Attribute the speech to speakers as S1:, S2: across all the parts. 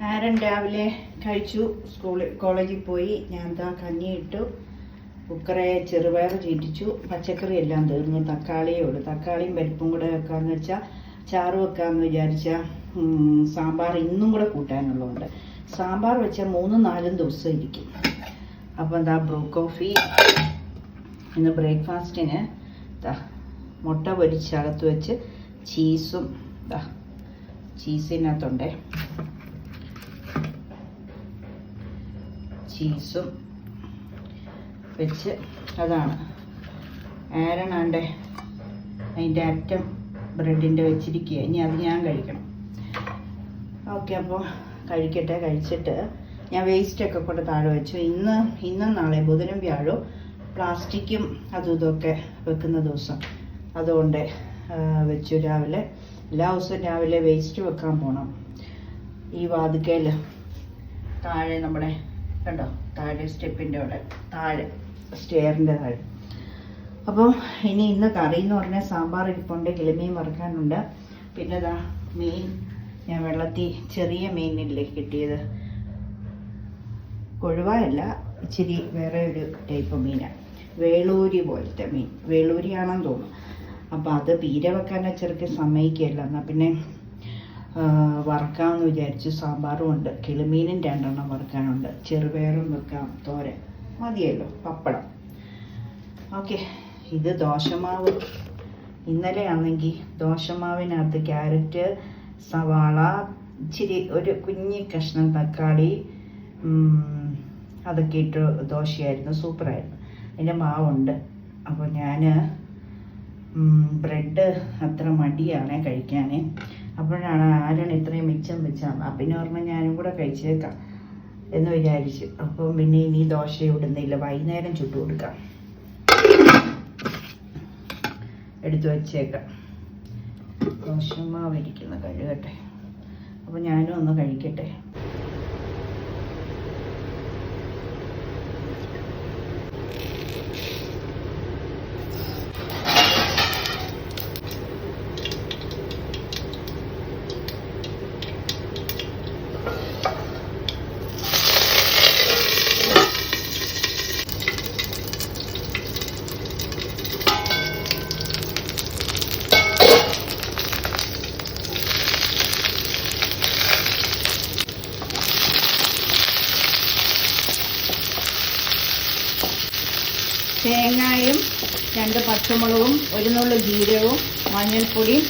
S1: ആരൻ രാവിലെ കഴിച്ചു. കോളേജിൽ പോയി. ഞാൻ എന്താ കഞ്ഞി ഇട്ടു, കുക്കറെ ചെറുപയർ ചീറ്റിച്ചു, പച്ചക്കറി എല്ലാം തീർന്നു. തക്കാളിയേ ഉള്ളൂ. തക്കാളിയും പരിപ്പും കൂടെ വെക്കാമെന്ന് വെച്ചാൽ ചാറ് വെക്കാമെന്ന് വിചാരിച്ചാൽ സാമ്പാർ ഇന്നും കൂടെ കൂട്ടാനുള്ളതുണ്ട്. സാമ്പാർ വെച്ചാൽ 3-4 ദിവസം ഇരിക്കും. അപ്പോൾ എന്താ ബ്രൂ കോഫി. ഇന്ന് ബ്രേക്ക്ഫാസ്റ്റിന് മുട്ട പൊരിച്ചകത്ത് വെച്ച് ചീസും ചീസിനകത്തുണ്ടേ ചീസും വെച്ച് അതാണ് ആരണാണ്ടേ അതിൻ്റെ അറ്റം ബ്രെഡിൻ്റെ വെച്ചിരിക്കുക. ഇനി അത് ഞാൻ കഴിക്കണം. ഓക്കെ, അപ്പോൾ കഴിക്കട്ടെ. കഴിച്ചിട്ട് ഞാൻ വേസ്റ്റൊക്കെ കൊണ്ട് താഴെ വെച്ചു. ഇന്നും നാളെ ബുധനും വ്യാഴവും പ്ലാസ്റ്റിക്കും അതും ഇതൊക്കെ വെക്കുന്ന ദിവസം, അതുകൊണ്ട് വെച്ചു. രാവിലെ എല്ലാ ദിവസവും രാവിലെ വേസ്റ്റ് വെക്കാൻ പോകണം. ഈ വാതിക്കയിൽ താഴെ നമ്മുടെ കണ്ടോ, താഴെ സ്റ്റെപ്പിൻ്റെ അവിടെ താഴെ സ്റ്റെയറിൻ്റെ താഴെ. അപ്പം ഇന്ന് കറി എന്ന് പറഞ്ഞാൽ സാമ്പാർ ഇരിപ്പുണ്ട്, കിളിമീൻ വറുക്കാനുണ്ട്. പിന്നെ മീൻ ഞാൻ വെള്ളത്തിൽ ചെറിയ മീനില്ലേ കിട്ടിയത്, കൊഴുവയല്ല, ഇച്ചിരി വേറെ ഒരു ടൈപ്പ് മീനാണ്, വേളൂരി പോലത്തെ മീൻ, വേളൂരിയാണെന്ന് തോന്നുന്നു. അപ്പോൾ അത് പീര വെക്കാനെ ചെറുക്ക് സമ്മതിക്കുകയല്ല. എന്നാൽ പിന്നെ വറുക്കാമെന്ന് വിചാരിച്ചു. സാമ്പാറും ഉണ്ട്, കിളിമീനും 2 എണ്ണം വറുക്കാനുണ്ട്, ചെറുപയറും വെക്കാം, തോരൻ മതിയല്ലോ, പപ്പടം. ഓക്കെ, ഇത് ദോശമാവ്. ഇന്നലെ ആണെങ്കിൽ ദോശമാവിനകത്ത് ക്യാരറ്റ്, സവാള, ഇച്ചിരി ഒരു കുഞ്ഞി കഷ്ണം തക്കാളി അതൊക്കെ ഇട്ട് ദോശയായിരുന്നു, സൂപ്പറായിരുന്നു. അതിൻ്റെ മാവുണ്ട്. അപ്പോൾ ഞാൻ ബ്രെഡ് അത്ര മടിയാണ് കഴിക്കാൻ. അപ്പോഴാണ് ആരാണ് ഇത്രയും മിച്ചം വെച്ചാൽ പിന്നെ പറഞ്ഞാൽ ഞാനും കൂടെ കഴിച്ചേക്കാം എന്ന് വിചാരിച്ചു. അപ്പം പിന്നെ ഇനി ദോശ ഇടുന്നില്ല, വൈകുന്നേരം ചുട്ടു കൊടുക്കാം, എടുത്തു വച്ചേക്കാം. ദോശമാവ് ഇരിക്കുന്ന കഴുകട്ടെ. അപ്പോൾ ഞാനും ഒന്ന് കഴിക്കട്ടെ. തേങ്ങയും 2 പച്ചമുളകും 1 നുള്ളു ജീരകവും മഞ്ഞൾപ്പൊടിയും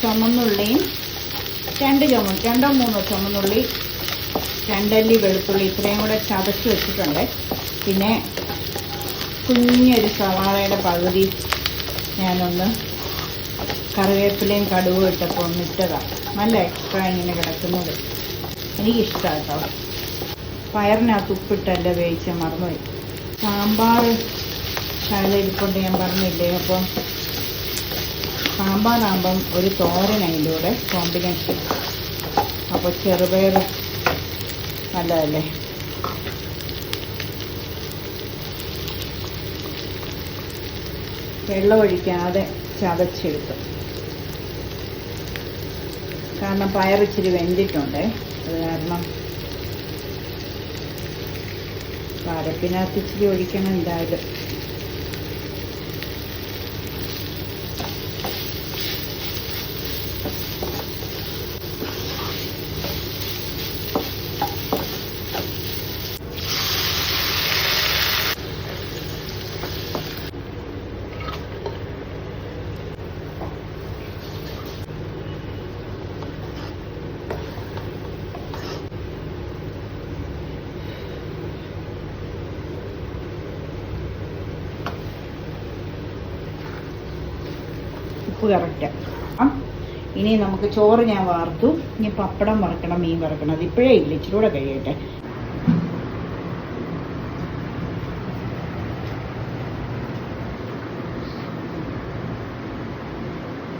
S1: ചുമന്നുള്ളിയും 2 3 ചുമന്നുള്ളി 2 അല്ലി വെളുത്തുള്ളി ഇത്രയും കൂടെ ചതച്ച് വെച്ചിട്ടുണ്ട്. പിന്നെ കുഞ്ഞൊരു സവാളയുടെ പകുതി ഞാനൊന്ന് കറിവേപ്പിലയും കടുവും ഇട്ടപ്പോൾ ഒന്നിട്ടതാണ്. നല്ല എക്സ്ട്രാ ഇങ്ങനെ കിടക്കുന്നത് എനിക്കിഷ്ടമാണ് കേട്ടോ. പയറിനകത്ത് ഉപ്പിട്ടല്ല വേവിച്ച, മറന്നുപോയി. സാമ്പാർ ഇരിപ്പുണ്ട്, ഞാൻ പറഞ്ഞില്ലേ. അപ്പം സാമ്പാറാകുമ്പം ഒരു തോരൻ അതിൻ്റെ കൂടെ കോമ്പിനേഷൻ. അപ്പോൾ ചെറുപയർ നല്ലതല്ലേ. വെള്ളം ഒഴിക്കാതെ ചതച്ചെടുത്തു, കാരണം പയർ ഇച്ചിരി വെന്തിട്ടുണ്ട്. അത് കാരണം അരപ്പിനകത്ത് ഇച്ചിരി ഒഴിക്കണം എന്തായാലും. ഉപ്പ് കറക്റ്റാണ്. ഇനി നമുക്ക് ചോറ് ഞാൻ വാർത്തു. ഇനി പപ്പടം വറക്കണം, മീൻ വറക്കണം. അത് ഇപ്പോഴേ ഇല്ല, ഇച്ചിരി കൂടെ കഴിയട്ടെ.